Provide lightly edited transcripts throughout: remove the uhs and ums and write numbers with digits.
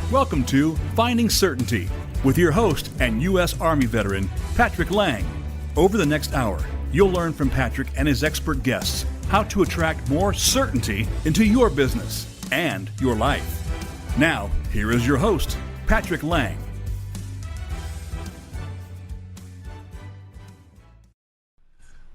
Welcome to Finding Certainty with your host and U.S. Army veteran, Patrick Lang. Over the next hour, you'll learn from Patrick and his expert guests how to attract more certainty into your business and your life. Now, here is your host, Patrick Lang.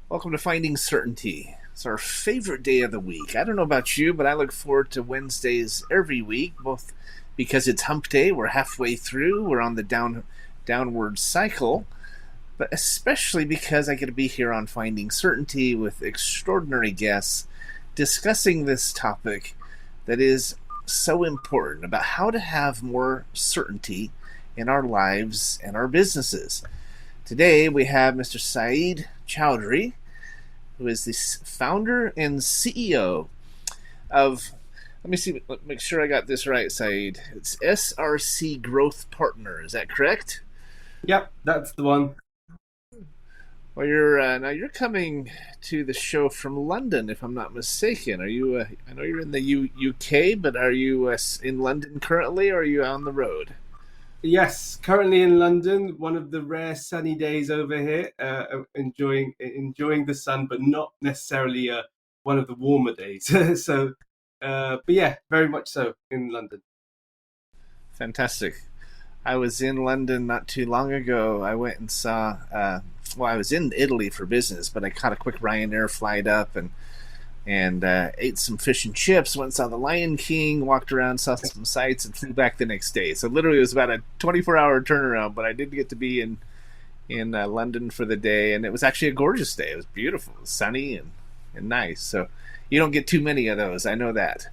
Welcome to Finding Certainty. It's our favorite day of the week. I don't know about you, but I look forward to Wednesdays every week, both because it's hump day, we're halfway through, we're on the downward cycle, but especially because I get to be here on Finding Certainty with extraordinary guests discussing this topic that is so important about how to have more certainty in our lives and our businesses. Today we have Mr. Saeed Chowdhury, who is the founder and CEO of, make sure I got this right, Saeed. It's SRC Growth Partner. Is that correct? Yep, that's the one. Well, you're coming to the show from London, if I'm not mistaken. Are you? I know you're in the UK, but are you in London currently, or are you on the road? Yes, currently in London. One of the rare sunny days over here. Enjoying the sun, but not necessarily one of the warmer days. But yeah, very much so in London. Fantastic. I was in London not too long ago. I went and saw. I was in Italy for business, but I caught a quick Ryanair flight up and ate some fish and chips, went and saw the Lion King, walked around, saw some sights, and flew back the next day. So literally it was about a 24-hour turnaround, but I did get to be in London for the day, and it was actually a gorgeous day. It was beautiful. It was sunny and nice. So you don't get too many of those, I know that.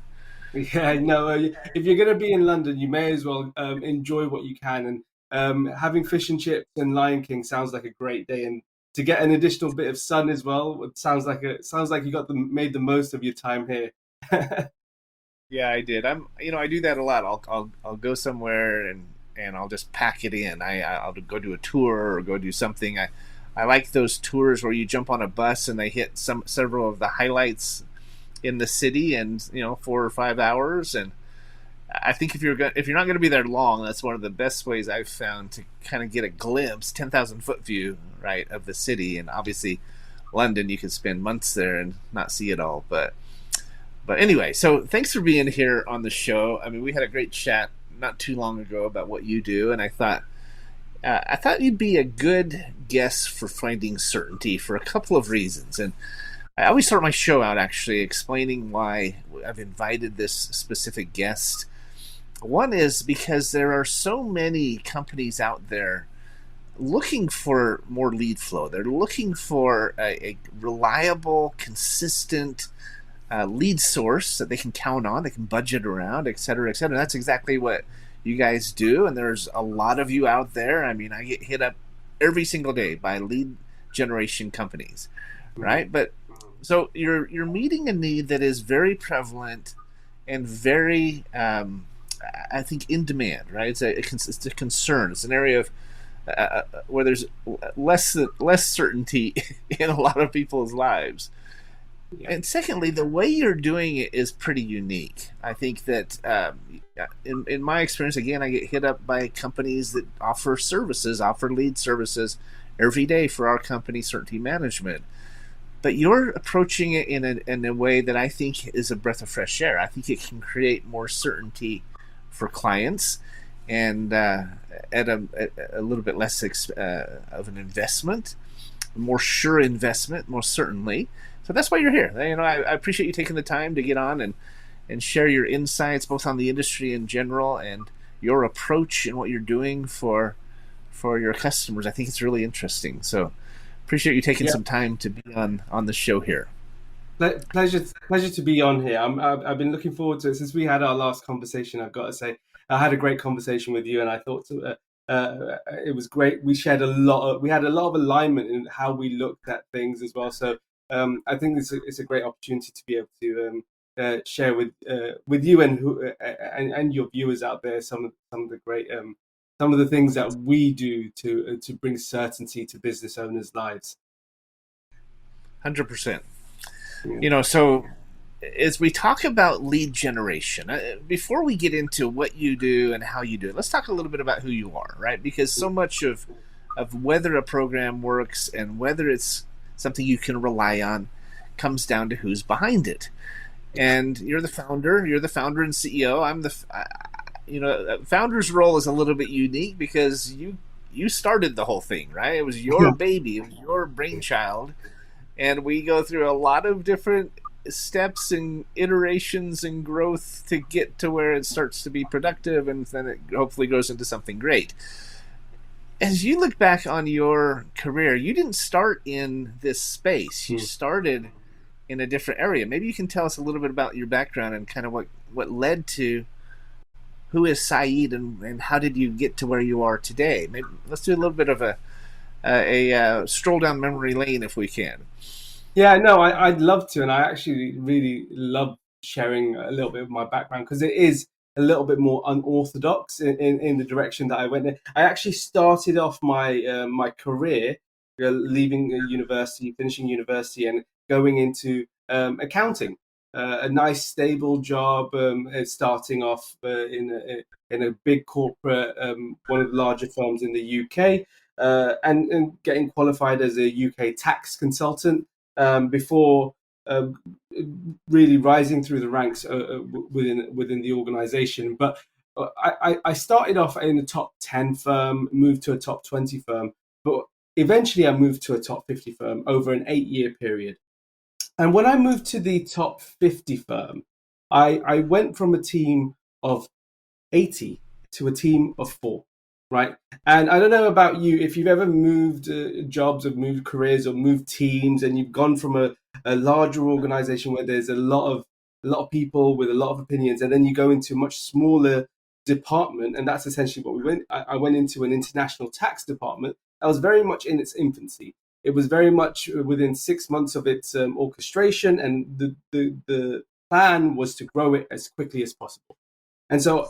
Yeah, no, if you're going to be in London, you may as well enjoy what you can. And having fish and chips and Lion King sounds like a great day. And to get an additional bit of sun as well, it sounds like you made the most of your time here. Yeah, I did. I do that a lot. I'll go somewhere and I'll just pack it in. I'll go do a tour or go do something. I like those tours where you jump on a bus and they hit several of the highlights in the city, and 4 or 5 hours. And I think if you're not going to be there long, that's one of the best ways I've found to kind of get a glimpse, 10,000 foot view, right, of the city. And obviously, London, you could spend months there and not see it all. But anyway, so thanks for being here on the show. I mean, we had a great chat not too long ago about what you do, and I thought you'd be a good guest for Finding Certainty for a couple of reasons. And I always start my show out actually explaining why I've invited this specific guest. One is because there are so many companies out there looking for more lead flow. They're looking for a reliable, consistent lead source that they can count on, they can budget around, et cetera, et cetera. That's exactly what you guys do, and there's a lot of you out there. I mean, I get hit up every single day by lead generation companies, right? But so you're meeting a need that is very prevalent and very, I think, in demand, right? It's a concern. It's an area of where there's less certainty in a lot of people's lives. Yeah. And secondly, the way you're doing it is pretty unique. I think that in my experience, again, I get hit up by companies that offer lead services every day for our company, Certainty Management. But you're approaching it in a way that I think is a breath of fresh air. I think it can create more certainty for clients and at a little bit less of an investment, more sure investment, most certainly. So that's why you're here. I appreciate you taking the time to get on and share your insights both on the industry in general and your approach and what you're doing for your customers. I think it's really interesting. So appreciate you taking some time to be on the show here. Pleasure to be on here. I've been looking forward to it since we had our last conversation. I've got to say, I had a great conversation with you, and I thought it was great. We had a lot of alignment in how we looked at things as well. So I think it's a great opportunity to be able to share with you and your viewers out there some of the great some of the things that we do to bring certainty to business owners' lives. 100%. So as we talk about lead generation, before we get into what you do and how you do it, let's talk a little bit about who you are, right? Because so much of whether a program works and whether it's something you can rely on comes down to who's behind it. And you're the founder. You're the founder and CEO. I'm the, founder's role is a little bit unique because you started the whole thing, right? It was your baby, it was your brainchild, and we go through a lot of different steps and iterations and growth to get to where it starts to be productive, and then it hopefully grows into something great. As you look back on your career, you didn't start in this space. You started in a different area. Maybe you can tell us a little bit about your background and kind of what led to who is Saeed, and how did you get to where you are today? Maybe let's do a little bit of a stroll down memory lane if we can. Yeah, no, I'd love to, and I actually really love sharing a little bit of my background because it is a little bit more unorthodox in the direction that I went in. I actually started off my career leaving university, finishing university, and going into accounting. A nice stable job, starting off in a big corporate, one of the larger firms in the UK, and getting qualified as a UK tax consultant before really rising through the ranks within the organization. But I started off in a top 10 firm, moved to a top 20 firm, but eventually I moved to a top 50 firm over an 8-year period. And when I moved to the top 50 firm, I went from a team of 80 to a team of 4, right? And I don't know about you, if you've ever moved jobs or moved careers or moved teams, and you've gone from a larger organization where there's a lot of people with a lot of opinions, and then you go into a much smaller department, and that's essentially what we went. I went into an international tax department that was very much in its infancy. It was very much within 6 months of its orchestration, and the plan was to grow it as quickly as possible. And so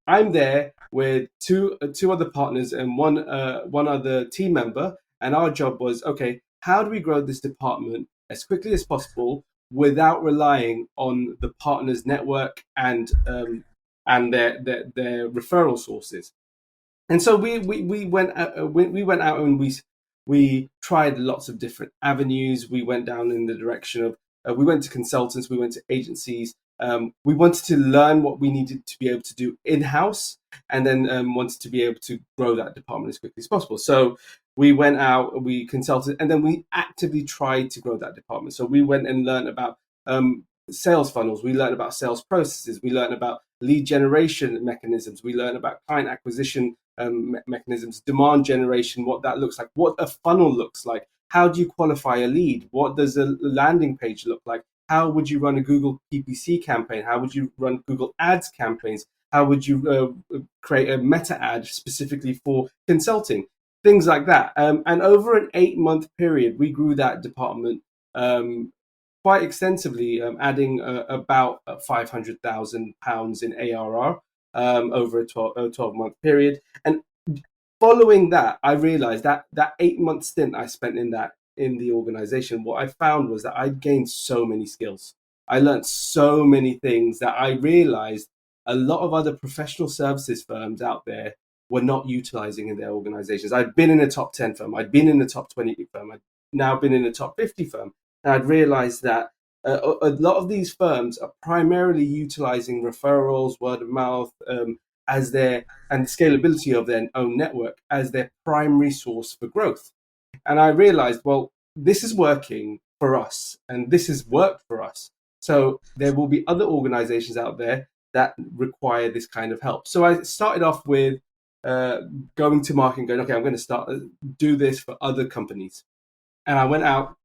I'm there with two other partners and one other team member, and our job was, okay, how do we grow this department as quickly as possible without relying on the partners' network and their referral sources? And so we went out, and we tried lots of different avenues. We went down in the direction of we went to consultants, we went to agencies. We wanted to learn what we needed to be able to do in-house, and then wanted to be able to grow that department as quickly as possible. So we went out, we consulted, and then we actively tried to grow that department. So we went and learned about sales funnels. We learned about sales processes. We learned about lead generation mechanisms. We learned about client acquisition mechanisms, demand generation, what that looks like, what a funnel looks like. How do you qualify a lead? What does a landing page look like? How would you run a Google PPC campaign? How would you run Google Ads campaigns? How would you create a meta ad specifically for consulting? Things like that. And over an 8-month period, we grew that department quite extensively, adding about £500,000 in ARR over a 12-month period. And following that, I realized that 8-month stint I spent in the organization, what I found was that I gained so many skills. I learned so many things that I realized a lot of other professional services firms out there were not utilizing in their organizations. I'd been in a top 10 firm, I'd been in a top 20 firm, I'd now been in a top 50 firm. And I'd realized that a lot of these firms are primarily utilizing referrals, word of mouth, and the scalability of their own network as their primary source for growth. And I realized, well, this is working for us, and this has worked for us. So there will be other organizations out there that require this kind of help. So I started off with going to market and going, okay, I'm going to start do this for other companies. And I went out,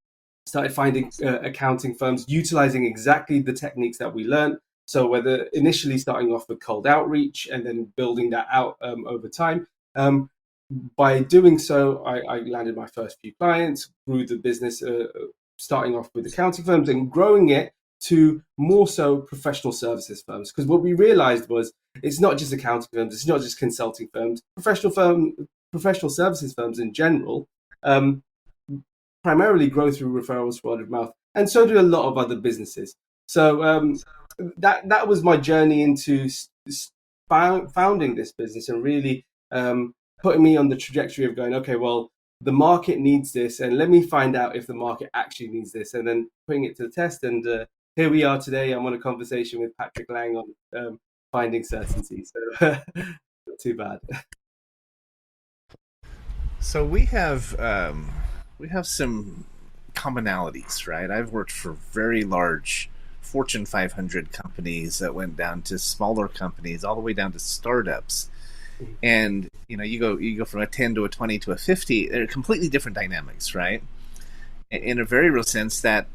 started finding accounting firms utilizing exactly the techniques that we learned. So whether initially starting off with cold outreach and then building that out over time. By doing so, I landed my first few clients, grew the business, starting off with accounting firms and growing it to more so professional services firms. Because what we realized was it's not just accounting firms, it's not just consulting firms, professional services firms in general primarily grow through referrals, word of mouth, and so do a lot of other businesses. So that was my journey into founding this business, and really putting me on the trajectory of going, okay, well, the market needs this, and let me find out if the market actually needs this, and then putting it to the test. And here we are today. I'm on a conversation with Patrick Lang on finding certainty. So not too bad. So we have some commonalities, right? I've worked for very large Fortune 500 companies that went down to smaller companies, all the way down to startups. And you go from a 10 to a 20 to a 50. They're completely different dynamics, right? In a very real sense, that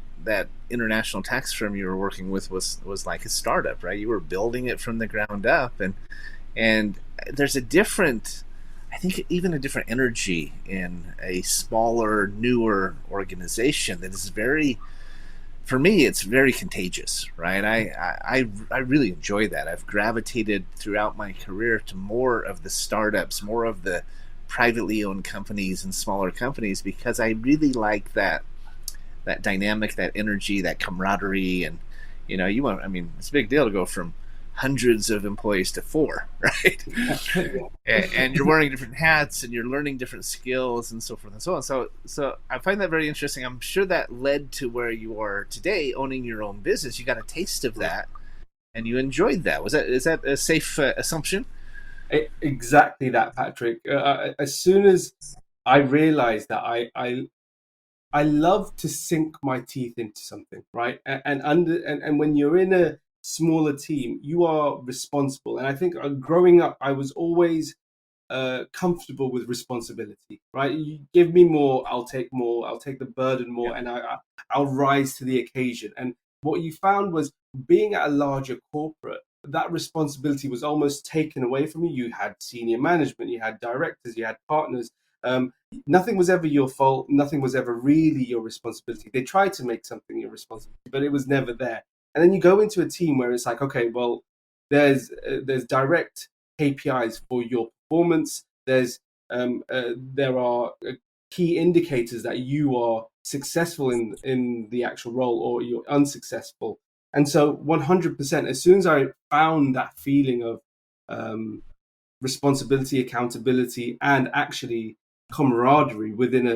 international tax firm you were working with was like a startup, right? You were building it from the ground up, and there's a different, I think, even a different energy in a smaller, newer organization that is very, for me, it's very contagious, right? I really enjoy that. I've gravitated throughout my career to more of the startups, more of the privately owned companies and smaller companies, because I really like that dynamic, that energy, that camaraderie. And it's a big deal to go from hundreds of employees to 4, right? and you're wearing different hats, and you're learning different skills, and so forth and so on. So I find that very interesting. I'm sure that led to where you are today, owning your own business. You got a taste of that, and you enjoyed that. Is that a safe assumption? Exactly that, Patrick. As soon as I realized that I love to sink my teeth into something, right? And when you're in a smaller team, you are responsible. And I think growing up, I was always comfortable with responsibility, right? You give me more, I'll take more, I'll take the burden more, and I'll rise to the occasion. And what you found was, being at a larger corporate, that responsibility was almost taken away from you. You had senior management, you had directors, you had partners. Nothing was ever your fault. Nothing was ever really your responsibility. They tried to make something your responsibility, but it was never there. And then you go into a team where it's like, okay, well, there's direct KPIs for your performance. There are key indicators that you are successful in the actual role, or you're unsuccessful. And so 100%, as soon as I found that feeling of responsibility, accountability, and actually camaraderie within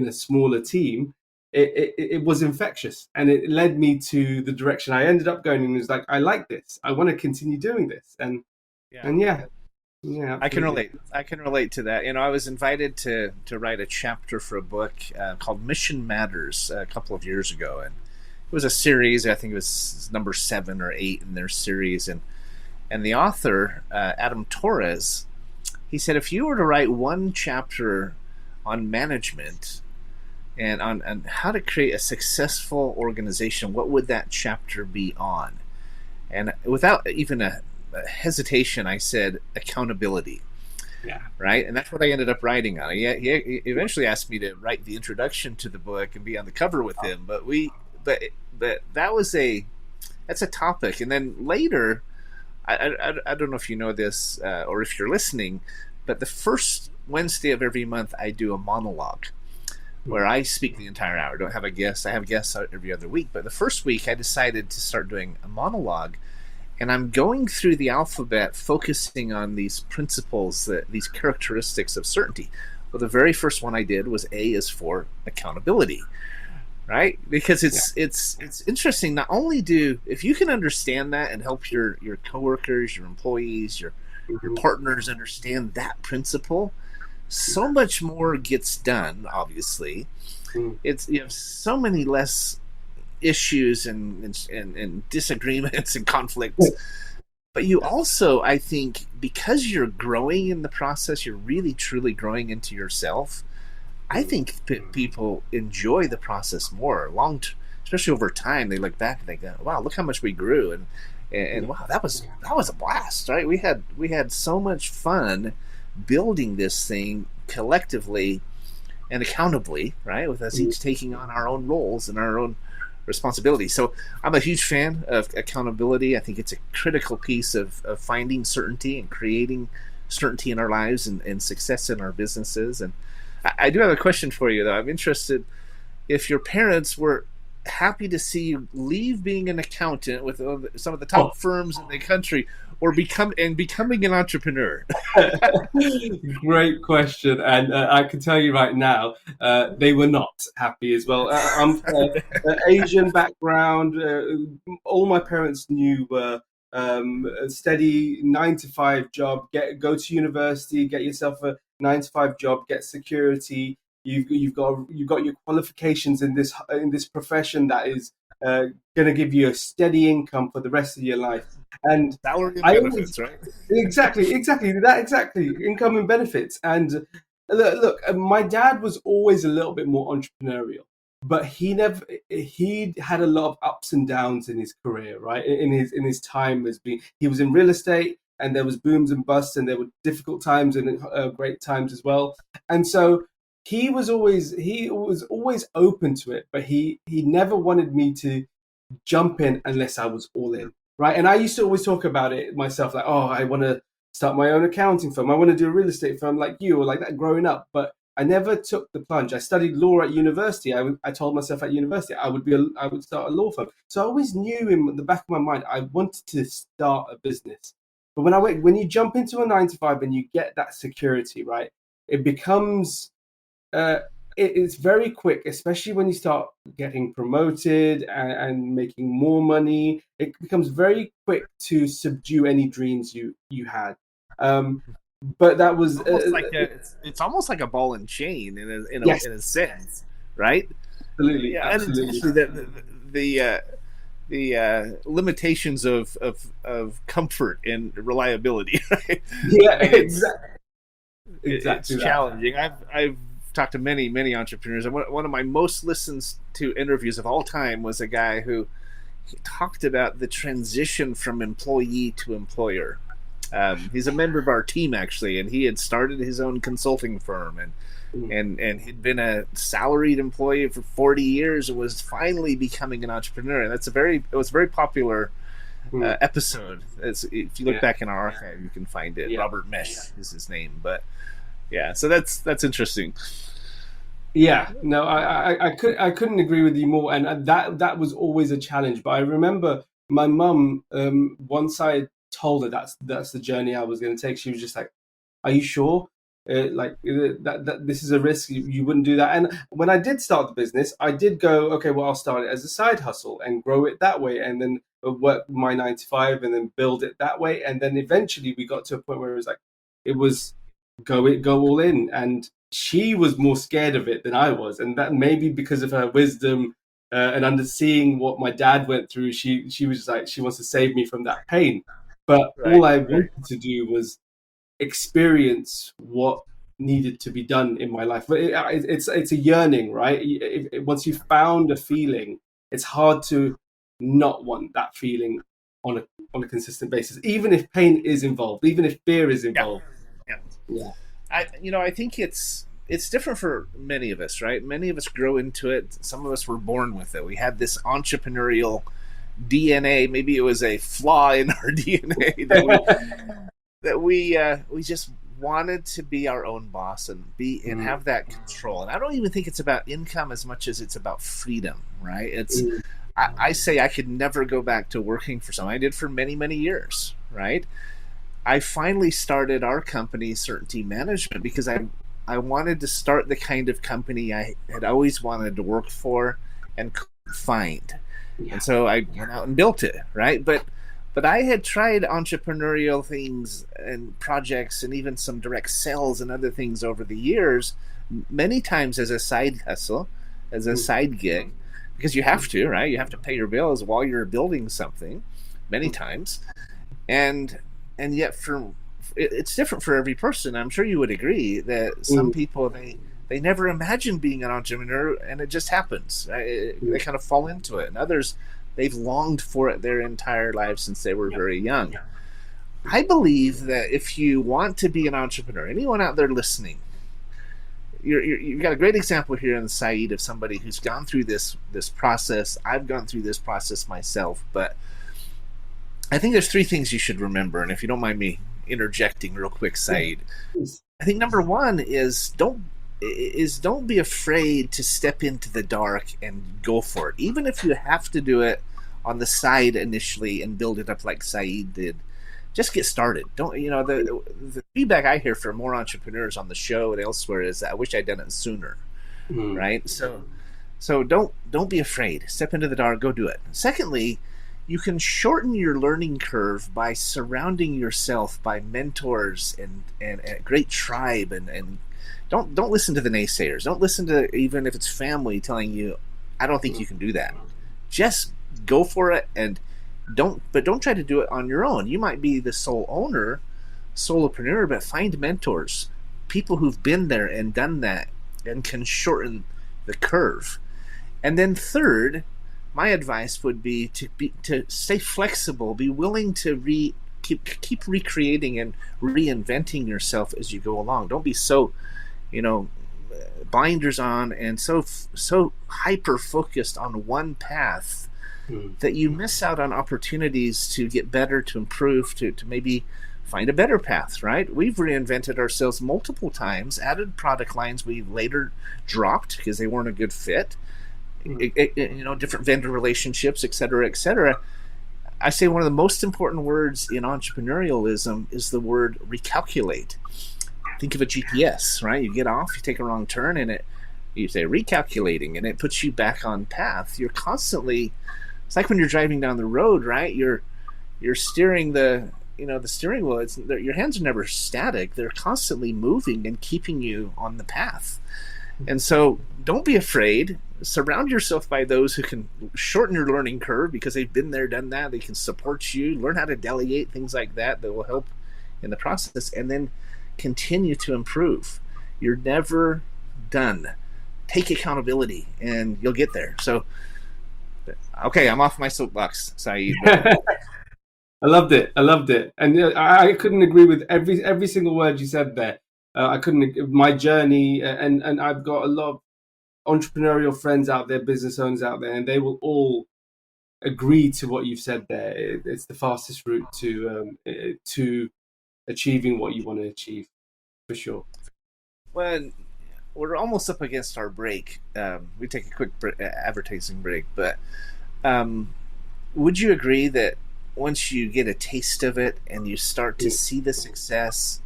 a smaller team, it was infectious, and it led me to the direction I ended up going. And it was like, I like this. I want to continue doing this. And yeah. I can relate to that. I was invited to write a chapter for a book called Mission Matters a couple of years ago, and it was a series. I think it was number 7 or 8 in their series, and the author, Adam Torres, he said, if you were to write one chapter on management and on how to create a successful organization, what would that chapter be on? And without even a hesitation, I said accountability. Yeah. Right. And that's what I ended up writing on. He eventually asked me to write the introduction to the book and be on the cover with him. But that's a topic. And then later, I don't know if you know this or if you're listening, but the first Wednesday of every month, I do a monologue where I speak the entire hour. I don't have a guest. I have guests every other week. But the first week, I decided to start doing a monologue. And I'm going through the alphabet, focusing on these principles, these characteristics of certainty. Well, the very first one I did was A is for accountability, right? Because it's interesting. Not only if you can understand that and help your coworkers, your employees, your partners understand that principle, so much more gets done. Obviously, you have so many less issues and disagreements and conflicts. But you also, I think, because you're growing in the process, you're really truly growing into yourself. I think people enjoy the process more, especially over time. They look back and they go, "Wow, look how much we grew!" And wow, that was a blast, right? We had so much fun building this thing collectively and accountably, right? With us each taking on our own roles and our own responsibility. So I'm a huge fan of accountability. I think it's a critical piece of finding certainty and creating certainty in our lives and success in our businesses. And I do have a question for you, though. I'm interested, if your parents were happy to see you leave being an accountant with some of the Oh, top firms in the country, or becoming an entrepreneur? great question, and I can tell you right now, they were not happy as well. I'm Asian background. All my parents knew were a steady 9 to 5 job. Go to university, get yourself a 9 to 5 job, get security. You've got your qualifications in this profession that is going to give you a steady income for the rest of your life. And Salary and I always benefits, right? exactly income and benefits. And look, my dad was always a little bit more entrepreneurial, but he had a lot of ups and downs in his career, right? In his time as being, he was in real estate, and there was booms and busts, and there were difficult times and great times as well. And so he was always open to it, but he never wanted me to jump in unless I was all in, right? And I used to always talk about it myself, like, oh, I want to start my own accounting firm. I want to do a real estate firm like you, or like that growing up. But I never took the plunge. I studied law at university. I told myself at university I would start a law firm. So I always knew in the back of my mind I wanted to start a business. But when you jump into a 9 to 5 and you get that security, right, it becomes uh, it's very quick, especially when you start getting promoted and making more money. It becomes very quick to subdue any dreams you had. Um, but that was It's almost like a ball and chain yes, in a sense, right? absolutely, Yeah, and absolutely. especially the limitations of comfort and reliability. Right? Yeah, I mean, it's exactly that. challenging. I've talked to many entrepreneurs, and one of my most listened to interviews of all time was a guy who he talked about the transition from employee to employer. He's a member of our team actually, and he had started his own consulting firm, Mm, and he'd been a salaried employee for 40 years and was finally becoming an entrepreneur. And it was a very popular mm, episode. If you look yeah, back in our archive, you can find it. yeah. Robert Mesh is his name, but yeah, so that's interesting. Yeah, no, I couldn't agree with you more, and that was always a challenge. But I remember my mum, once I told her that's the journey I was going to take, she was just like, "Are you sure? That this is a risk. You wouldn't do that." And when I did start the business, I did go, okay, well, I'll start it as a side hustle and grow it that way, and then work my 9 to 5, and then build it that way, and then eventually we got to a point where it was go all in. And she was more scared of it than I was, and that maybe because of her wisdom and under seeing what my dad went through, she was just like, she wants to save me from that pain. But Right, all I right. wanted to do was experience what needed to be done in my life. But it's a yearning, right? Once you found a feeling, it's hard to not want that feeling on a consistent basis, even if pain is involved, even if fear is Yeah, involved. yeah. Yeah. I think it's different for many of us, right? Many of us grow into it. Some of us were born with it. We had this entrepreneurial DNA. Maybe it was a flaw in our DNA that we just wanted to be our own boss and Mm, have that control. And I don't even think it's about income as much as it's about freedom, right? mm, I say I could never go back to working for someone. I did for many years, right? I finally started our company, Certainty Management, because I wanted to start the kind of company I had always wanted to work for and couldn't find. yeah. And so I went out and built it, right? But I had tried entrepreneurial things and projects and even some direct sales and other things over the years, many times as a side hustle, as a Mm, side gig, because you have to, right? You have to pay your bills while you're building something many mm, times. And yet it's different for every person. I'm sure you would agree that some mm, people they never imagine being an entrepreneur, and it just happens. They mm, kind of fall into it, and others they've longed for it their entire lives since they were yeah. very young. I believe that if you want to be an entrepreneur, anyone out there listening, you've got a great example here in Saeed of somebody who's gone through this process. I've gone through this process myself, but I think there's three things you should remember. And if you don't mind me interjecting real quick, Yeah. Saeed, Yes. I think number one is is don't be afraid to step into the dark and go for it, even if you have to do it on the side initially and build it up like Saeed did. Just get started. Don't the feedback I hear from more entrepreneurs on the show and elsewhere is, I wish I'd done it sooner, right? So don't be afraid. Step into the dark, go do it. Secondly, you can shorten your learning curve by surrounding yourself by mentors and a great tribe, and don't listen to the naysayers. Don't listen to, even if it's family telling you, I don't think you can do that. Just go for it, and don't try to do it on your own. You might be the sole owner, solopreneur, but find mentors, people who've been there and done that and can shorten the curve. And then third, my advice would be to stay flexible, be willing to keep recreating and reinventing yourself as you go along. Don't be so, blinders on and so hyper focused on one path that you miss out on opportunities to get better, to improve, to maybe find a better path, right? We've reinvented ourselves multiple times, added product lines we later dropped because they weren't a good fit, different vendor relationships, et cetera, et cetera. I say one of the most important words in entrepreneurialism is the word recalculate. Think of a GPS, right? You get off, you take a wrong turn, and you say recalculating, and it puts you back on path. You're constantly, it's like when you're driving down the road, right? You're steering the steering wheel. Your hands are never static. They're constantly moving and keeping you on the path. And so don't be afraid. Surround yourself by those who can shorten your learning curve because they've been there, done that. They can support you. Learn how to delegate, things like that will help in the process. And then continue to improve. You're never done. Take accountability and you'll get there. So, okay, I'm off my soapbox, Saeed. I loved it. And I couldn't agree with every single word you said there. I couldn't. My journey, and I've got a lot of entrepreneurial friends out there, business owners out there, and they will all agree to what you've said there. It's the fastest route to achieving what you want to achieve, for sure. Well, we're almost up against our break. We take a quick advertising break, but would you agree that once you get a taste of it and you start to see the success,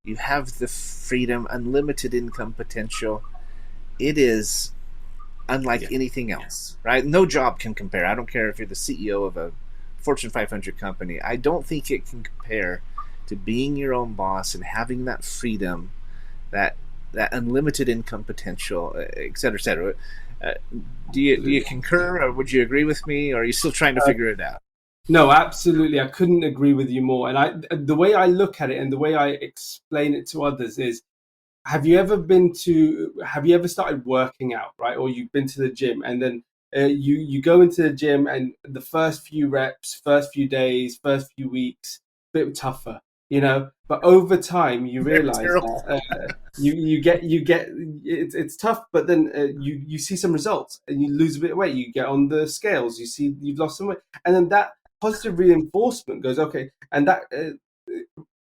you have the freedom, unlimited income potential, it is unlike anything else, right? No job can compare. I don't care if you're the CEO of a Fortune 500 company. I don't think it can compare to being your own boss and having that freedom, that unlimited income potential, et cetera, et cetera. Do you concur, or would you agree with me, or are you still trying to figure it out? No, absolutely. I couldn't agree with you more. And the way I look at it and the way I explain it to others is, have you ever started working out, right? Or you've been to the gym, and then you go into the gym, and the first few reps, first few days, first few weeks, a bit tougher, but over time you realize that you get it's tough, but then you see some results and you lose a bit of weight, you get on the scales, you see you've lost some weight, and then that positive reinforcement goes, okay, and that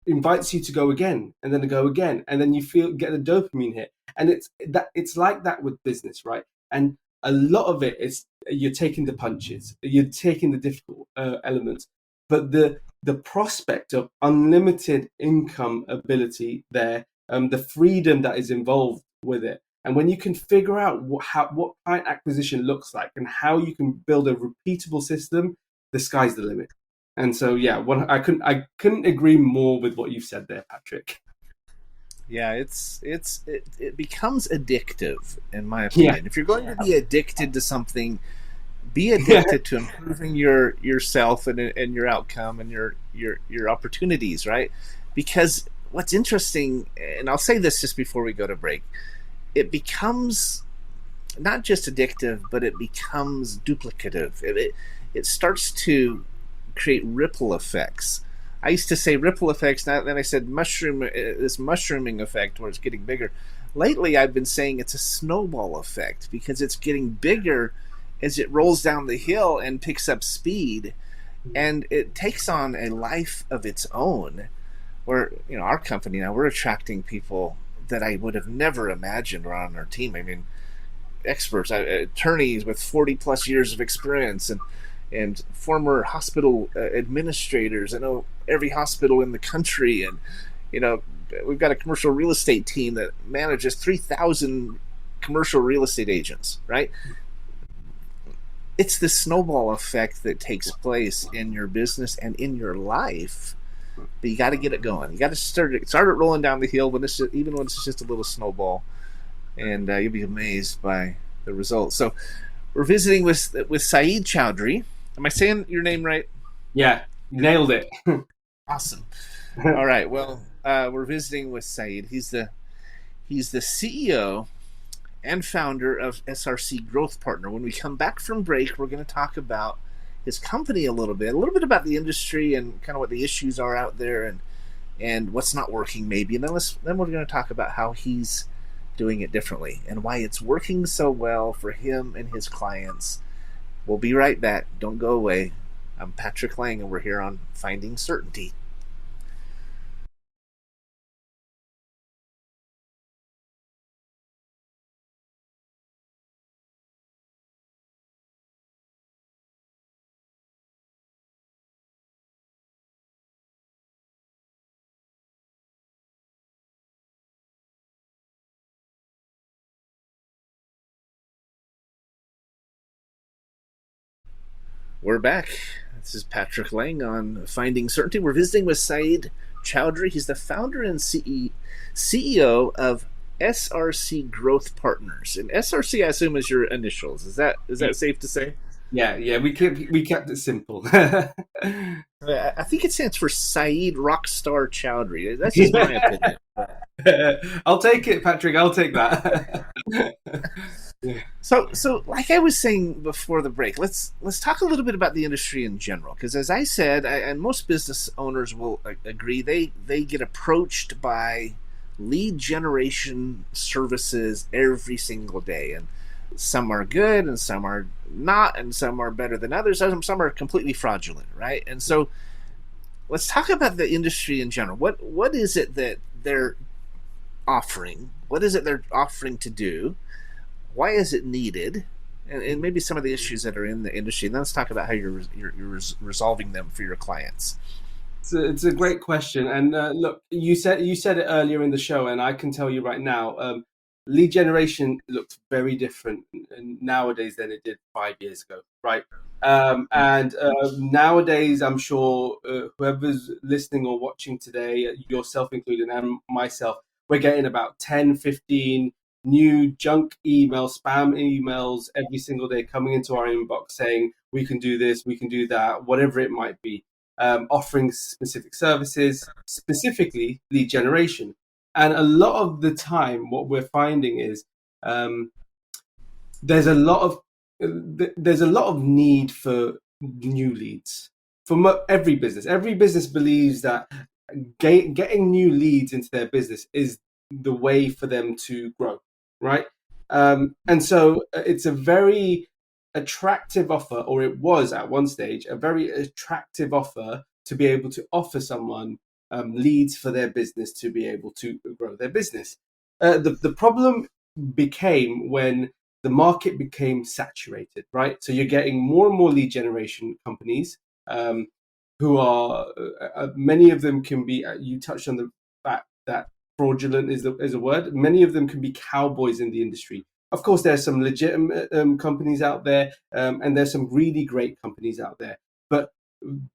invites you to go again, and then to go again, and then you get the dopamine hit, and it's like that with business, right? And a lot of it is you're taking the punches, you're taking the difficult elements, but the prospect of unlimited income ability there, the freedom that is involved with it, and when you can figure out what client acquisition looks like and how you can build a repeatable system, the sky's the limit. And so, yeah, I couldn't agree more with what you've said there, Patrick. Yeah, it becomes addictive, in my opinion. Yeah. If you're going to be addicted to something, be addicted to improving yourself and your outcome and your opportunities, right? Because what's interesting, and I'll say this just before we go to break, it becomes not just addictive, but it becomes duplicative. It starts to create ripple effects. I used to say ripple effects, then I said this mushrooming effect where it's getting bigger. Lately, I've been saying it's a snowball effect because it's getting bigger as it rolls down the hill and picks up speed, and it takes on a life of its own. Where our company now, we're attracting people that I would have never imagined were on our team. I mean, experts, attorneys with 40 plus years of experience, and former hospital administrators. I know every hospital in the country, and you know, we've got a commercial real estate team that manages 3,000 commercial real estate agents, right? It's the snowball effect that takes place in your business and in your life. But you got to get it going. You got to start it rolling down the hill when even when it's just a little snowball, and you'll be amazed by the results. So we're visiting with Saeed Chowdhury. Am I saying your name right? Yeah, nailed it. Awesome. All right. Well, we're visiting with Saeed. He's the CEO and founder of SRC Growth Partner. When we come back from break, we're going to talk about his company a little bit about the industry and kind of what the issues are out there, and what's not working maybe. And then we're going to talk about how he's doing it differently and why it's working so well for him and his clients. We'll be right back. Don't go away. I'm Patrick Lang, and we're here on Finding Certainty. We're back. This is Patrick Lang on Finding Certainty. We're visiting with Saeed Chowdhury. He's the founder and CEO of SRC Growth Partners. And SRC, I assume, is your initials. Is that safe to say? Yeah. We kept it simple. I think it stands for Saeed Rockstar Chowdhury. That's just my opinion. I'll take it, Patrick. I'll take that. So like I was saying before the break, let's talk a little bit about the industry in general, because as I said, and most business owners will agree, they get approached by lead generation services every single day, and some are good and some are not, and some are better than others, some are completely fraudulent, right? And so let's talk about the industry in general. What is it that they're offering? What is it they're offering to do? Why is it needed? And maybe some of the issues that are in the industry. And then let's talk about how you're resolving them for your clients. It's a great question. And look, you said it earlier in the show, and I can tell you right now, lead generation looks very different nowadays than it did 5 years ago, right? And nowadays, I'm sure whoever's listening or watching today, yourself included, and myself, we're getting about 10, 15 new junk emails, spam emails every single day coming into our inbox saying we can do this, we can do that, whatever it might be, offering specific services, specifically lead generation. And a lot of the time, what we're finding is there's a lot of need for new leads from every business. Every business believes that getting new leads into their business is the way for them to grow, right? And so it's a very attractive offer, or it was at one stage a very attractive offer to be able to offer someone leads for their business to be able to grow their business. The problem became when the market became saturated, right? So you're getting more and more lead generation companies who are, many of them can be, you touched on the fact that fraudulent is a word. Many of them can be cowboys in the industry. Of course, there's some legitimate companies out there, and there's some really great companies out there. But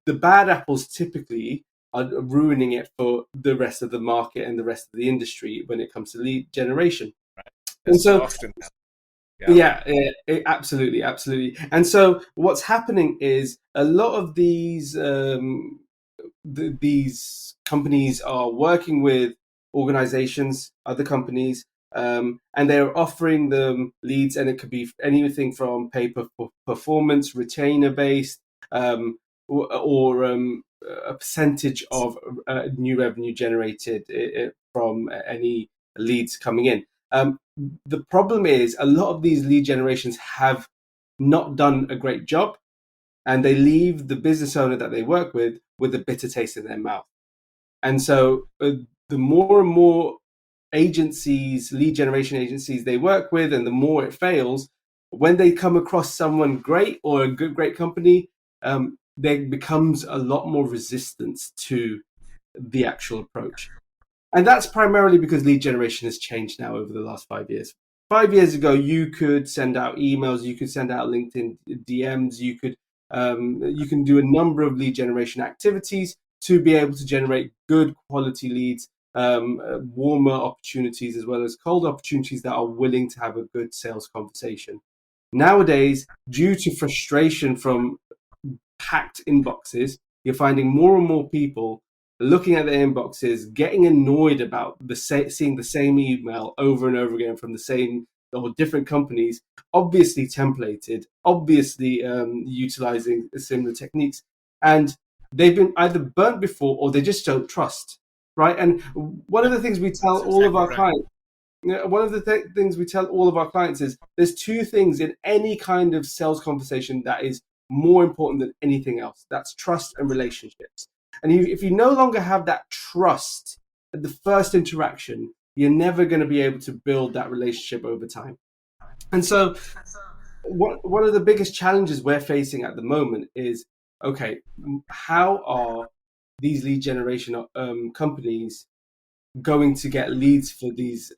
the bad apples typically are ruining it for the rest of the market and the rest of the industry when it comes to lead generation. Right. And so often. Yeah, absolutely. And so what's happening is a lot of these these companies are working with organizations, other companies, and they're offering them leads, and it could be anything from performance, retainer based, or a percentage of new revenue generated from any leads coming in. The problem is a lot of these lead generations have not done a great job, and they leave the business owner that they work with a bitter taste in their mouth. And so the more and more agencies, lead generation agencies they work with, and the more it fails, when they come across someone great or a great company, there becomes a lot more resistance to the actual approach. And that's primarily because lead generation has changed now over the last 5 years. 5 years ago, you could send out emails, you could send out LinkedIn DMs, you can do a number of lead generation activities to be able to generate good quality leads, warmer opportunities as well as cold opportunities that are willing to have a good sales conversation. Nowadays, due to frustration from packed inboxes, you're finding more and more people looking at their inboxes, getting annoyed about seeing the same email over and over again from the same or different companies, obviously templated, obviously utilizing similar techniques, and they've been either burnt before or they just don't trust, right? And one of the things we tell all of our clients, one of the things we tell all of our clients is there's two things in any kind of sales conversation that is more important than anything else. That's trust and relationships. And if you no longer have that trust at the first interaction, you're never going to be able to build that relationship over time. And so one of the biggest challenges we're facing at the moment is, okay, how are these lead generation companies going to get leads for these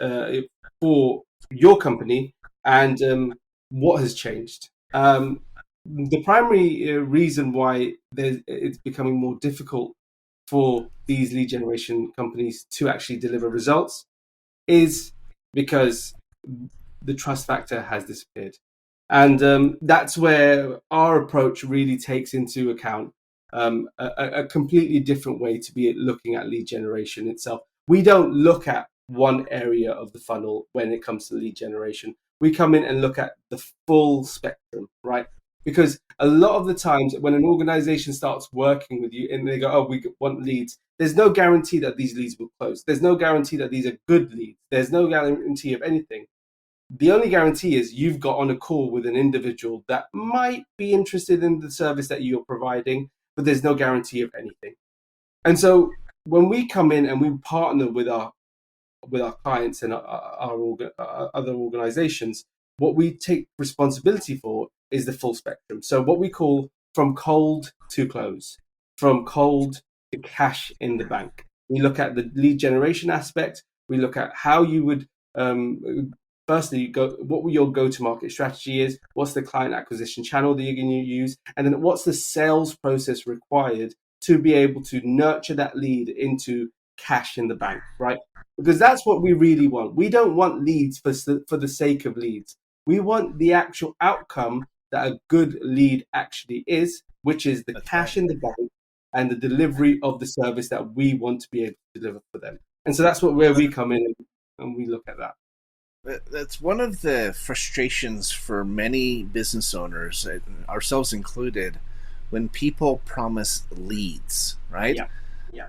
for your company, and what has changed? The primary reason why it's becoming more difficult for these lead generation companies to actually deliver results is because the trust factor has disappeared. And that's where our approach really takes into account a completely different way to be looking at lead generation itself. We don't look at one area of the funnel when it comes to lead generation. We come in and look at the full spectrum, right? Because a lot of the times when an organization starts working with you and they go, oh, we want leads, there's no guarantee that these leads will close. There's no guarantee that these are good leads. There's no guarantee of anything. The only guarantee is you've got on a call with an individual that might be interested in the service that you're providing, but there's no guarantee of anything. And so when we come in and we partner with our clients and our other organizations, what we take responsibility for is the full spectrum. So what we call from cold to close, from cold to cash in the bank. We look at the lead generation aspect. We look at how you would firstly what your go-to-market strategy is, what's the client acquisition channel that you're going to use, and then what's the sales process required to be able to nurture that lead into cash in the bank, right? Because that's what we really want. We don't want leads for the sake of leads. We want the actual outcome that a good lead actually is, which is the cash in the bank and the delivery of the service that we want to be able to deliver for them. And so that's where we come in and we look at that. That's one of the frustrations for many business owners, ourselves included, when people promise leads, right? Yeah.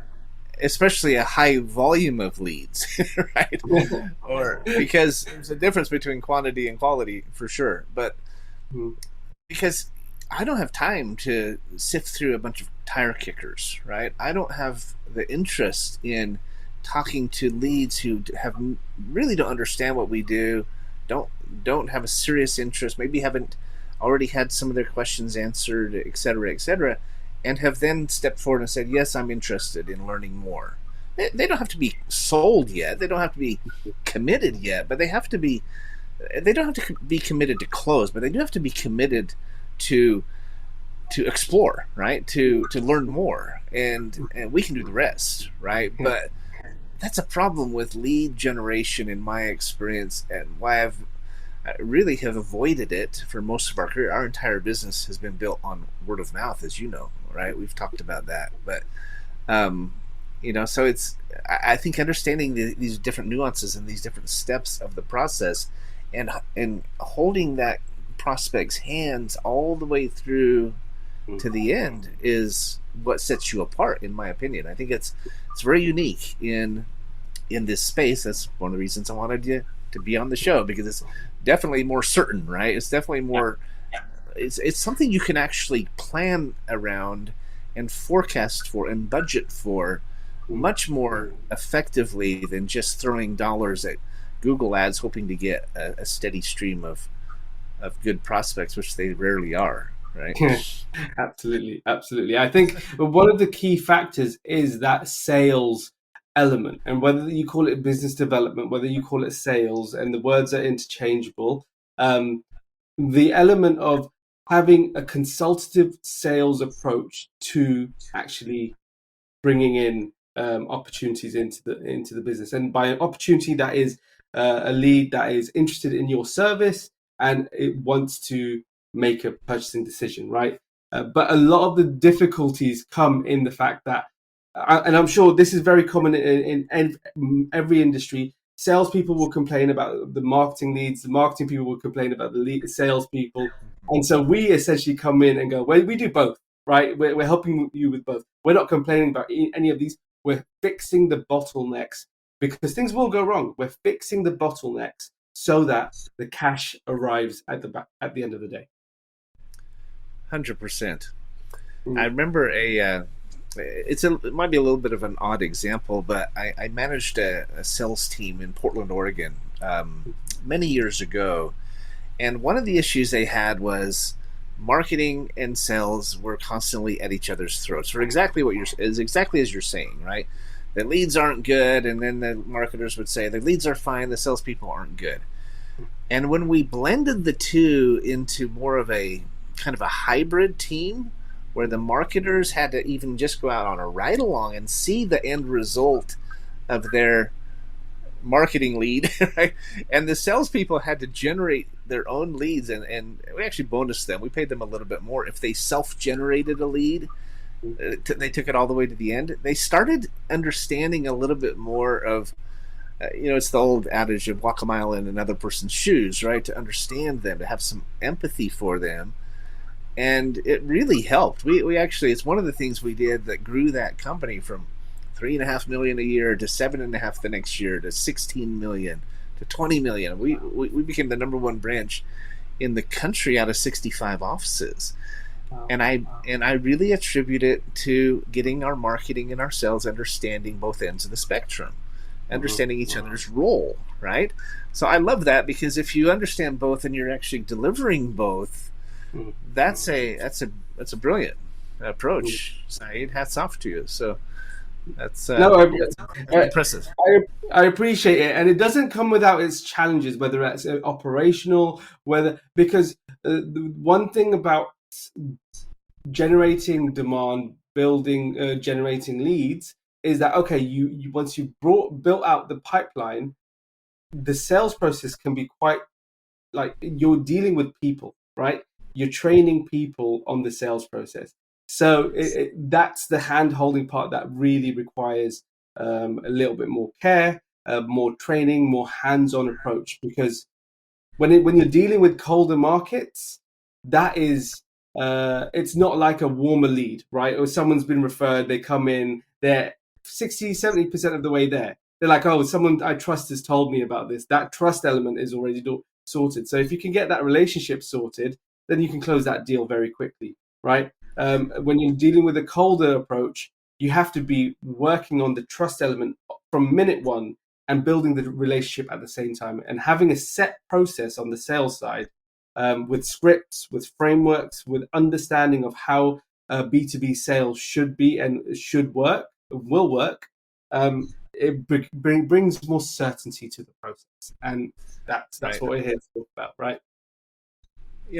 Especially a high volume of leads, right? Or because there's a difference between quantity and quality for sure. But because I don't have time to sift through a bunch of tire kickers, right? I don't have the interest in talking to leads who really don't understand what we do, don't have a serious interest, maybe haven't already had some of their questions answered, et cetera, and have then stepped forward and said, yes, I'm interested in learning more. They don't have to be sold yet. They don't have to be committed yet, but they don't have to be committed to close, but they do have to be committed to explore, right? To learn more, and we can do the rest, right? But that's a problem with lead generation in my experience, and why I really have avoided it for most of our career. Our entire business has been built on word of mouth, as you know, right? We've talked about that, but so I think understanding these different nuances and these different steps of the process, and holding that prospect's hands all the way through to the end is what sets you apart, in my opinion. I think it's very unique in this space. That's one of the reasons I wanted you to be on the show, because it's definitely more certain, right? It's definitely more. It's something you can actually plan around and forecast for and budget for much more effectively than just throwing dollars at Google ads hoping to get a steady stream of good prospects, which they rarely are, right? Absolutely, absolutely. I think one of the key factors is that sales element, and whether you call it business development, whether you call it sales, and the words are interchangeable. The element of having a consultative sales approach to actually bringing in opportunities into the business, and by an opportunity, that is a lead that is interested in your service and it wants to make a purchasing decision, right? But a lot of the difficulties come in the fact that, and I'm sure this is very common in every industry. Salespeople will complain about the marketing leads. The marketing people will complain about the salespeople, and so we essentially come in and go, well, we do both, right? We're helping you with both. We're not complaining about any of these. We're fixing the bottlenecks because things will go wrong. We're fixing the bottlenecks so that the cash arrives at the end of the day. 100%. I remember it might be a little bit of an odd example, but I managed a sales team in Portland, Oregon, many years ago, and one of the issues they had was marketing and sales were constantly at each other's throats for exactly as you're saying, right? The leads aren't good, and then the marketers would say the leads are fine, the salespeople aren't good. And when we blended the two into more of a kind of a hybrid team, where the marketers had to even just go out on a ride along and see the end result of their marketing lead, right? And the salespeople had to generate their own leads, and we actually bonused them. We paid them a little bit more if they self-generated a lead. They took it all the way to the end. They started understanding a little bit more of, it's the old adage of walk a mile in another person's shoes, right? To understand them, to have some empathy for them. And it really helped. We actually, it's one of the things we did that grew that company from $3.5 million a year to $7.5 million the next year to $16 million to $20 million. We became the number one branch in the country out of 65 offices. Wow. And I really attribute it to getting our marketing and our sales understanding both ends of the spectrum, understanding each other's role, right? So I love that, because if you understand both and you're actually delivering both, that's a brilliant approach. Saeed, hats off to you. So that's impressive. I appreciate it, and it doesn't come without its challenges, whether it's operational, because the one thing about generating demand, generating leads, is that you once you've built out the pipeline, the sales process can be quite like you're dealing with people, right? You're training people on the sales process. So that's the hand-holding part that really requires a little bit more care, more training, more hands-on approach. Because when you're dealing with colder markets, that is, it's not like a warmer lead, right? Or someone's been referred, they come in, they're 60, 70% of the way there. They're like, oh, someone I trust has told me about this. That trust element is already sorted. So if you can get that relationship sorted, then you can close that deal very quickly, right? When you're dealing with a colder approach, you have to be working on the trust element from minute one and building the relationship at the same time, and having a set process on the sales side, with scripts, with frameworks, with understanding of how B2B sales should be and will work. It brings more certainty to the process, and that's right. What we're here to talk about, right?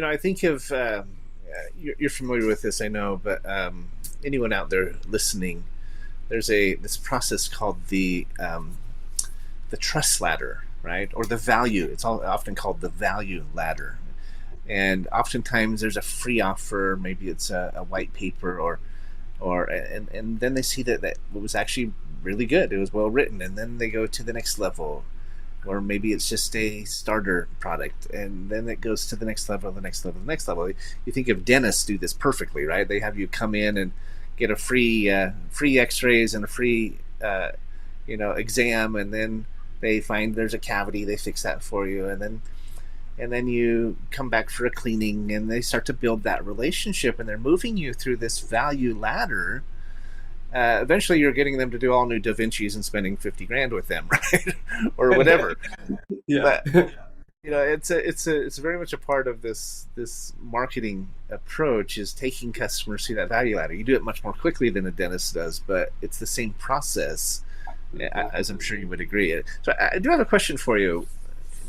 I think of you're familiar with this, I know, but anyone out there listening, there's this process called the trust ladder, right? Or the value. It's often called the value ladder, and oftentimes there's a free offer. Maybe it's a white paper, and then they see that it was actually really good. It was well written, and then they go to the next level. Or maybe it's just a starter product, and then it goes to the next level, the next level, the next level. You think of dentists do this perfectly, right? They have you come in and get a free X-rays and a free exam, and then they find there's a cavity, they fix that for you, and then you come back for a cleaning, and they start to build that relationship, and they're moving you through this value ladder. eventually you're getting them to do all new Da Vinci's and spending 50 grand with them, right? Or whatever. Yeah. But it's very much a part of this marketing approach, is taking customers through that value ladder. You do it much more quickly than a dentist does, but it's the same process, as I'm sure you would agree. So I do have a question for you.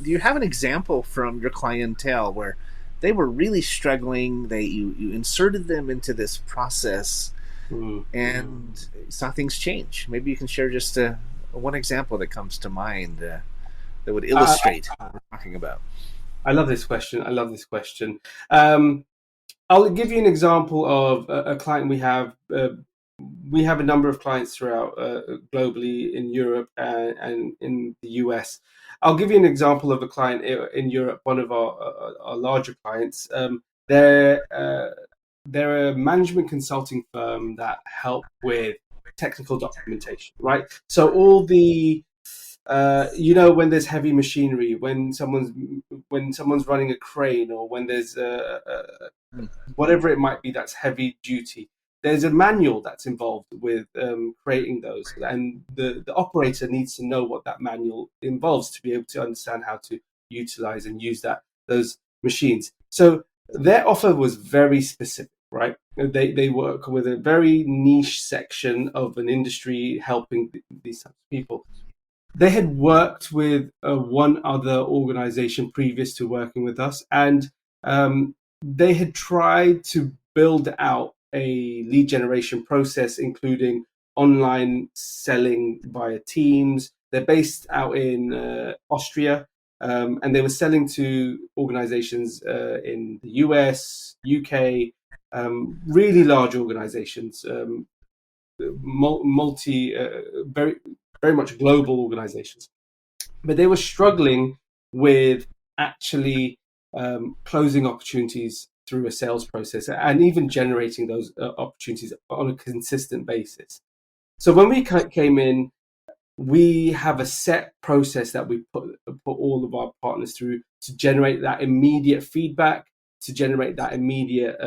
Do you have an example from your clientele where they were really struggling, you inserted them into this process and saw things change? Maybe you can share just one example that comes to mind that would illustrate what we're talking about. I love this question. I'll give you an example of a client we have. We have a number of clients throughout globally in Europe and in the US. I'll give you an example of a client in Europe, one of our larger clients. They're a management consulting firm that help with technical documentation, right? So all the when there's heavy machinery, when someone's running a crane, or when there's whatever it might be that's heavy duty, there's a manual that's involved with creating those, and the operator needs to know what that manual involves to be able to understand how to utilize and use those machines. So their offer was very specific, right? They work with a very niche section of an industry, helping these types of people. They had worked with one other organization previous to working with us, and they had tried to build out a lead generation process, including online selling via Teams. They're based out in Austria, and they were selling to organizations in the US, UK, really large organizations, very very much global organizations, but they were struggling with actually closing opportunities through a sales process and even generating those opportunities on a consistent basis. So when we came in, we have a set process that we put all of our partners through to generate that immediate feedback, to generate that immediate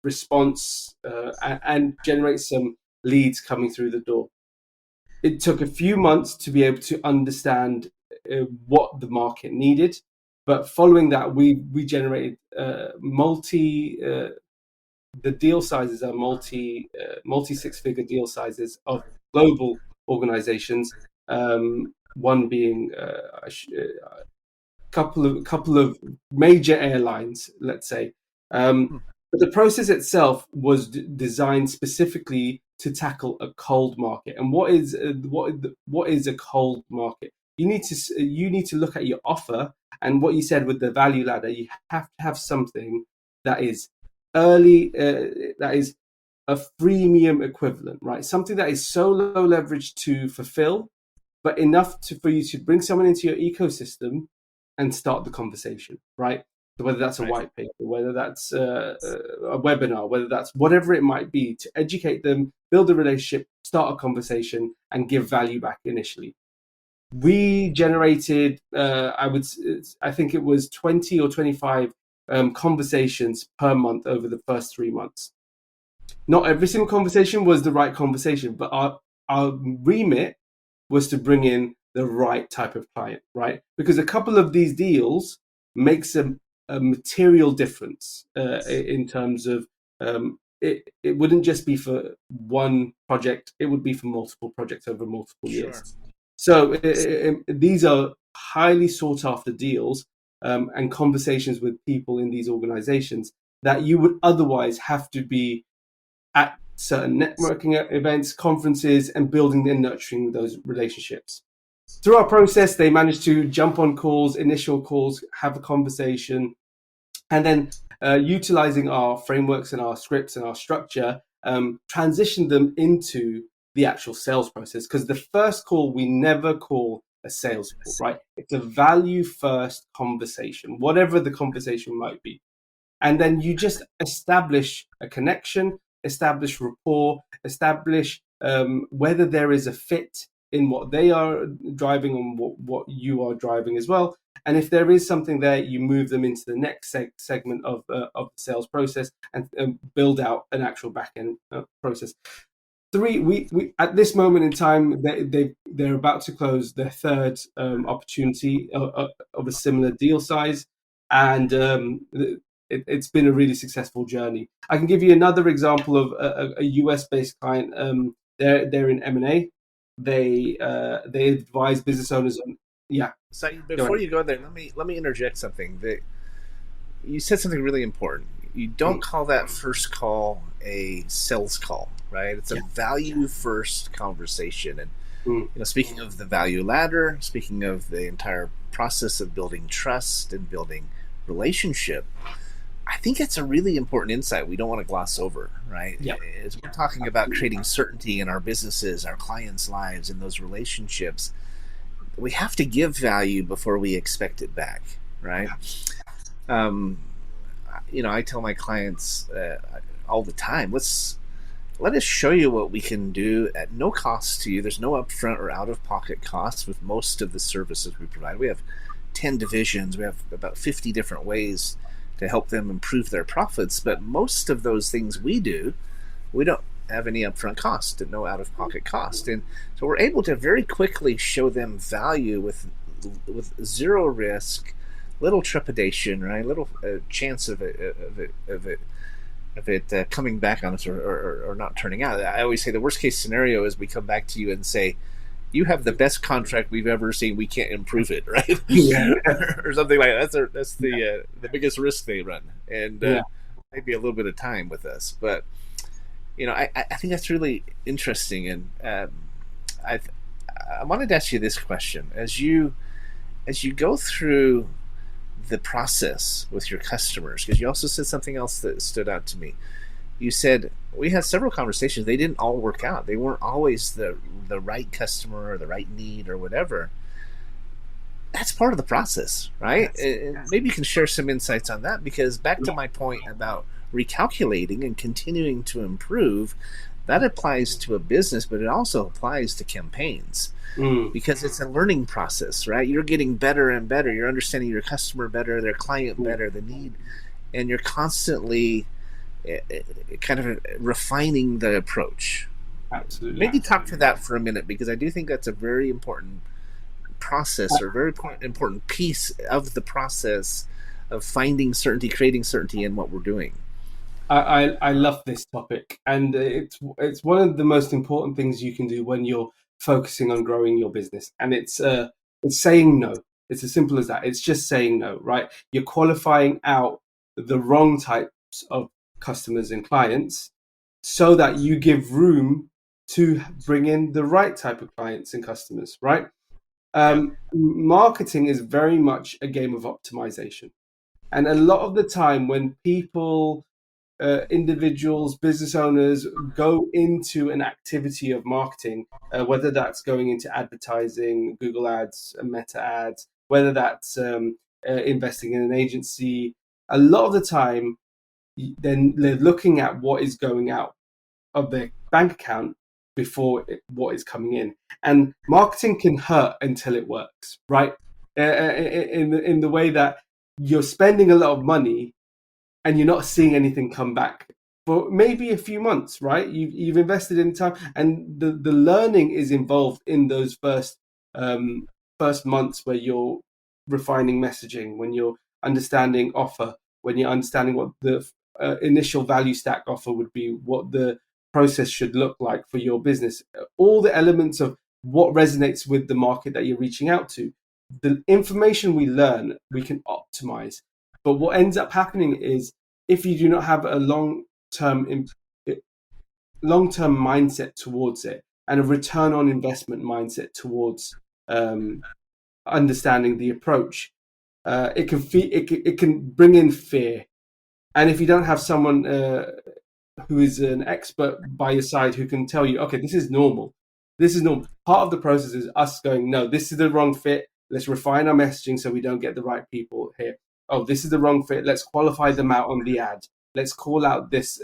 response, and generate some leads coming through the door. It took a few months to be able to understand what the market needed, but following that, we generated the deal sizes are multi six-figure deal sizes of global organizations. One being a couple of major airlines, let's say. But the process itself was designed specifically to tackle a cold market. And what is a cold market? You need to look at your offer, and what you said with the value ladder. You have to have something that is early, that is a freemium equivalent, right? Something that is so low leverage to fulfill, but enough for you to bring someone into your ecosystem and start the conversation, right? So whether that's a white paper, whether that's a webinar, whether that's whatever it might be, to educate them, build a relationship, start a conversation, and give value back initially. We generated, I think it was 20 or 25 conversations per month over the first 3 months. Not every single conversation was the right conversation, but our remit was to bring in the right type of client, right? Because a couple of these deals makes a material difference in terms of it wouldn't just be for one project, it would be for multiple projects over multiple years. So these are highly sought after deals and conversations with people in these organizations that you would otherwise have to be at certain networking events, conferences, and building and nurturing those relationships. Through our process, they managed to jump on calls, initial calls, have a conversation, and then utilizing our frameworks and our scripts and our structure, transition them into the actual sales process. Because the first call, we never call a sales call, right? It's a value first conversation, whatever the conversation might be. And then you just establish a connection, establish rapport, establish whether there is a fit in what they are driving and what you are driving as well. And if there is something there, you move them into the next segment of the sales process and build out an actual back-end process. Three. We at this moment in time, they're about to close their third opportunity of a similar deal size, and it's been a really successful journey. I can give you another example of a US based client. They're in M&A. They advise business owners on. Yeah, So go before ahead. you go there, let me interject something. You said something really important. You don't Mm, call that first call a sales call, right? It's a yeah. value first conversation. And Mm, speaking of the value ladder, speaking of the entire process of building trust and building relationship, I think it's a really important insight we don't want to gloss over, right? yeah. As we're talking about creating certainty in our businesses, our clients' lives, and those relationships, we have to give value before we expect it back, right? Um, I tell my clients all the time, let us show you what we can do at no cost to you. There's no upfront or out of pocket costs with most of the services we provide. We have 10 divisions, we have about 50 different ways to help them improve their profits, but most of those things we do, we don't have any upfront cost and no out of pocket cost. And so we're able to very quickly show them value with zero risk, little trepidation, right? Little chance of it coming back on us or not turning out. I always say the worst case scenario is we come back to you and say, you have the best contract we've ever seen. We can't improve it, right? Yeah. Or something like that. That's the biggest risk they run, and Yeah. maybe a little bit of time with us. But I think that's really interesting, and I wanted to ask you this question as you go through the process with your customers, because you also said something else that stood out to me. You said we had several conversations. They didn't all work out. They weren't always the right customer or the right need or whatever. That's part of the process, right? Yes. And maybe you can share some insights on that, because back to my point about recalculating and continuing to improve, that applies to a business, but it also applies to campaigns, Mm, because it's a learning process, right? You're getting better and better. You're understanding your customer better, their client mm, better, the need, and you're constantly kind of refining the approach. absolutely. Maybe talk to that for a minute, because I do think that's a very important process, or very important piece of the process of finding certainty, creating certainty in what we're doing. I love this topic, and it's one of the most important things you can do when you're focusing on growing your business, and it's saying no. It's as simple as that. It's just saying no, right? You're qualifying out the wrong types of customers and clients so that you give room to bring in the right type of clients and customers, right? Yeah. Marketing is very much a game of optimization, and a lot of the time when people individuals, business owners go into an activity of marketing, whether that's going into advertising, Google ads, Meta ads, whether that's investing in an agency, a lot of the time, then they're looking at what is going out of their bank account before what is coming in. And marketing can hurt until it works, right? In the way that you're spending a lot of money and you're not seeing anything come back for maybe a few months, right? You've invested in time, and the learning is involved in those um, first months where you're refining messaging, when you're understanding offer, when you're understanding what the initial value stack offer would be, what the process should look like for your business, all the elements of what resonates with the market that you're reaching out to. The information we learn, we can optimize. But what ends up happening is if you do not have a term long term mindset towards it and a return on investment mindset towards um, understanding the approach, it can bring in fear. And if you don't have someone who is an expert by your side who can tell you, okay, this is normal. This is normal. Part of the process is us going, no, this is the wrong fit. Let's refine our messaging so we don't get the right people here. Oh, this is the wrong fit. Let's qualify them out on the ad. Let's call out this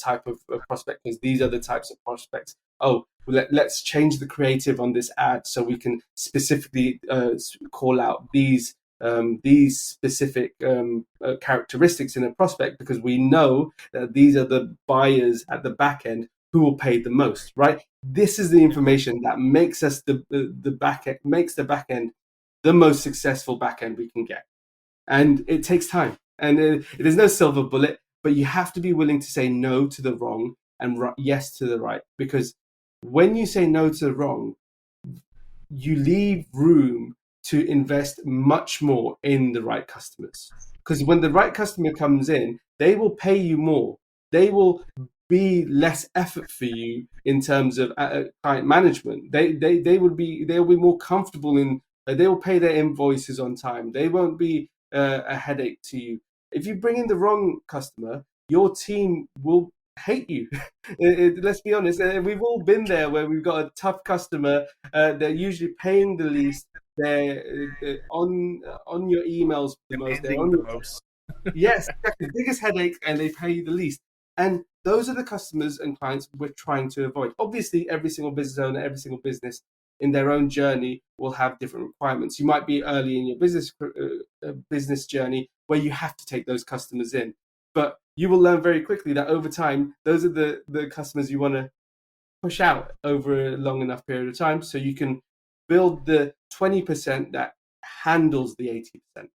type of prospect because these are the types of prospects. Oh, let's change the creative on this ad so we can specifically call out these specific characteristics in a prospect because we know that these are the buyers at the back end who will pay the most, right? This is the information that makes us the back end, makes the back end the most successful back end we can get. And it takes time. And there's no silver bullet, but you have to be willing to say no to the wrong and yes to the right. Because when you say no to the wrong, you leave room to invest much more in the right customers. Because when the right customer comes in, they will pay you more. They will be less effort for you in terms of client management. They'll be more comfortable in. They will pay their invoices on time. They won't be a headache to you. If you bring in the wrong customer, your team will hate you. Let's be honest. We've all been there where we've got a tough customer. They're usually paying the least. They're on your emails the most. They're on the most. Yes, the biggest headache, and they pay you the least. And those are the customers and clients we're trying to avoid. Obviously, every single business owner, every single business in their own journey will have different requirements. You might be early in your business journey where you have to take those customers in. But you will learn very quickly that over time, those are the customers you want to push out over a long enough period of time so you can build the 20% that handles the 80%.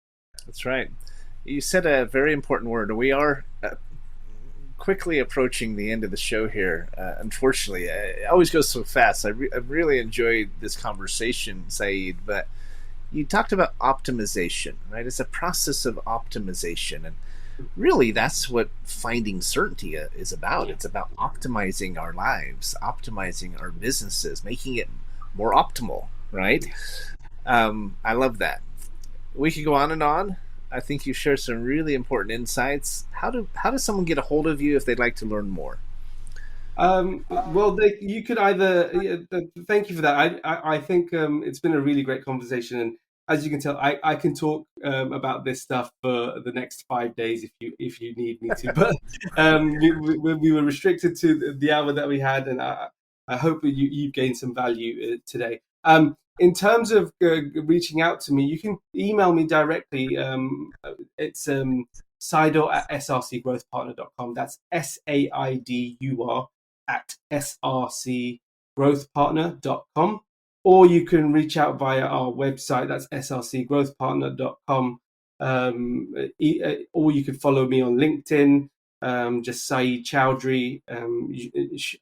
That's right. You said a very important word. We are quickly approaching the end of the show here. Unfortunately, it always goes so fast. I really enjoyed this conversation, Saeed, but you talked about optimization, right? It's a process of optimization. And really, that's what finding certainty is about. It's about optimizing our lives, optimizing our businesses, making it more optimal, right? I love that. We could go on and on. I think you shared some really important insights. How does someone get a hold of you if they'd like to learn more? Well, you could either. Thank you for that. I think it's been a really great conversation, and as you can tell, I can talk about this stuff for the next 5 days if you need me to. But we were restricted to the hour that we had, and I hope that you've gained some value today. In terms of reaching out to me, you can email me directly. It's Saidur@srcgrowthpartner.com. That's SAIDUR @srcgrowthpartner.com. Or you can reach out via our website. That's srcgrowthpartner.com. Or you could follow me on LinkedIn. Just Saeed Chowdhury.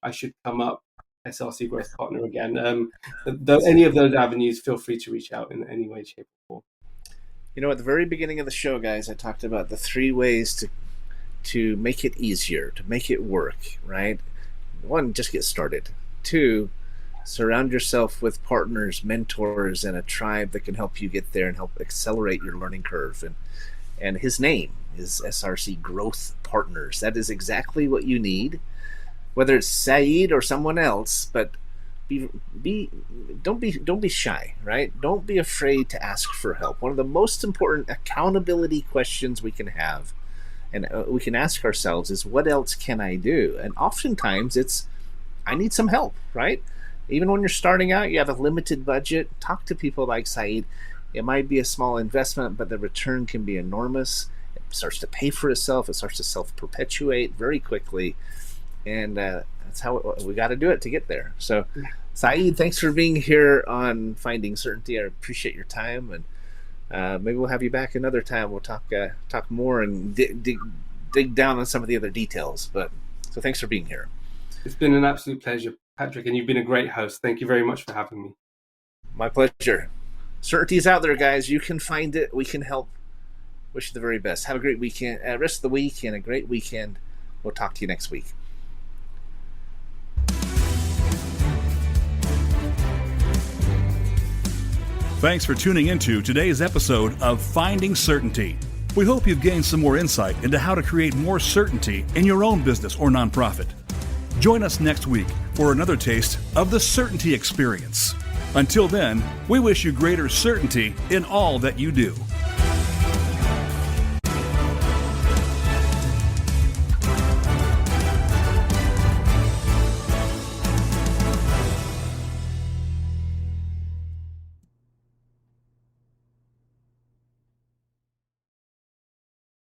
I should come up. SRC Growth Partner again. Any of those avenues, feel free to reach out in any way, shape, or form. You know, at the very beginning of the show, guys, I talked about the 3 ways to make it easier, to make it work, right? 1, just get started. 2, surround yourself with partners, mentors, and a tribe that can help you get there and help accelerate your learning curve. And his name is SRC Growth Partners. That is exactly what you need. Whether it's Saeed or someone else, but don't be shy, right? Don't be afraid to ask for help. One of the most important accountability questions we can have, and we can ask ourselves, is what else can I do? And oftentimes it's, I need some help, right? Even when you're starting out, you have a limited budget. Talk to people like Saeed. It might be a small investment, but the return can be enormous. It starts to pay for itself. It starts to self-perpetuate very quickly. And that's how we got to do it to get there. So, Saeed, thanks for being here on Finding Certainty. I appreciate your time, and maybe we'll have you back another time. We'll talk more and dig down on some of the other details. So thanks for being here. It's been an absolute pleasure, Patrick, and you've been a great host. Thank you very much for having me. My pleasure. Certainty is out there, guys. You can find it. We can help. Wish you the very best. Have a great weekend, rest of the week, and a great weekend. We'll talk to you next week. Thanks for tuning into today's episode of Finding Certainty. We hope you've gained some more insight into how to create more certainty in your own business or nonprofit. Join us next week for another taste of the Certainty Experience. Until then, we wish you greater certainty in all that you do.